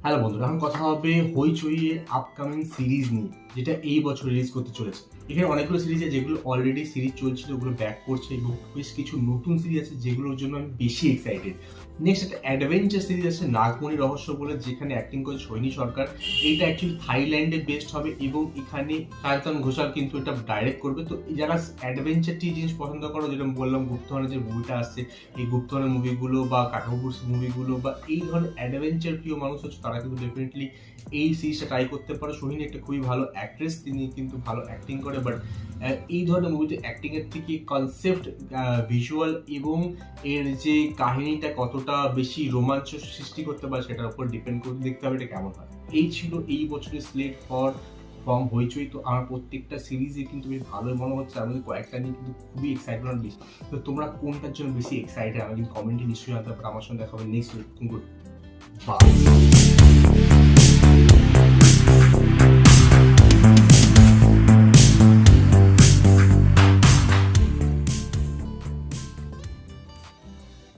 Hello বন্ধুরা, এখন কথা হবে হইচই এর আপকামিং সিরিজ নিয়ে, যেটা এই বছর রিলিজ করতে চলেছে। এখানে অনেকগুলো সিরিজ আছে যেগুলো অলরেডি সিরিজ চলছিল, ওগুলো ব্যাক করছে, এবং বেশ কিছু নতুন সিরিজ আছে যেগুলোর জন্য আমি বেশি এক্সাইটেড। নেক্সট একটা অ্যাডভেঞ্চার সিরিজ আছে নাগমণি রহস্য বলে, যেখানে অ্যাক্টিং করছে সৈনী সরকার। এইটা অ্যাকচুয়ালি থাইল্যান্ডে বেস্ট হবে, এবং এখানে সায়ন্তন ঘোষাল কিন্তু এটা ডাইরেক্ট করবে। তো যারা অ্যাডভেঞ্চার জিনিস পছন্দ করো, যেরকম বললাম গুপ্তধনের যে মুভিটা আসছে, এই গুপ্তধনের মুভিগুলো বা কাঠামোপুর মুভিগুলো বা এই ধরনের অ্যাডভেঞ্চার প্রিয় মানুষ হচ্ছে, তারা কিন্তু ডেফিনেটলি এই সিরিজটা ট্রাই করতে পারো। সোহিনী একটা খুবই ভালো অ্যাক্ট্রেস, তিনি কিন্তু ভালো অ্যাক্টিং করে, বাট এই ধরনের মুভিতে অ্যাক্টিং এর থেকে কনসেপ্ট, ভিজুয়াল এবং এর যে কাহিনীটা কতটা বেশি রোমাঞ্চ সৃষ্টি করতে পারে সেটার উপর ডিপেন্ড করে দেখতে হবে এটা কেমন হয়। এই ছিল এই বছরের স্লেট ফর ফ্রম হইচই। তো আমার প্রত্যেকটা সিরিজে কিন্তু বেশ ভালো মনে হচ্ছে, আমাদের কয়েকটা নিয়ে কিন্তু খুবই এক্সাইটমেন্ট বেশি। তো তোমরা কোনটার জন্য বেশি এক্সাইটেড আমাকে কমেন্টে নিশ্চয়ই জানতে পারো। আমার সঙ্গে দেখা হবে নেক্সট। বা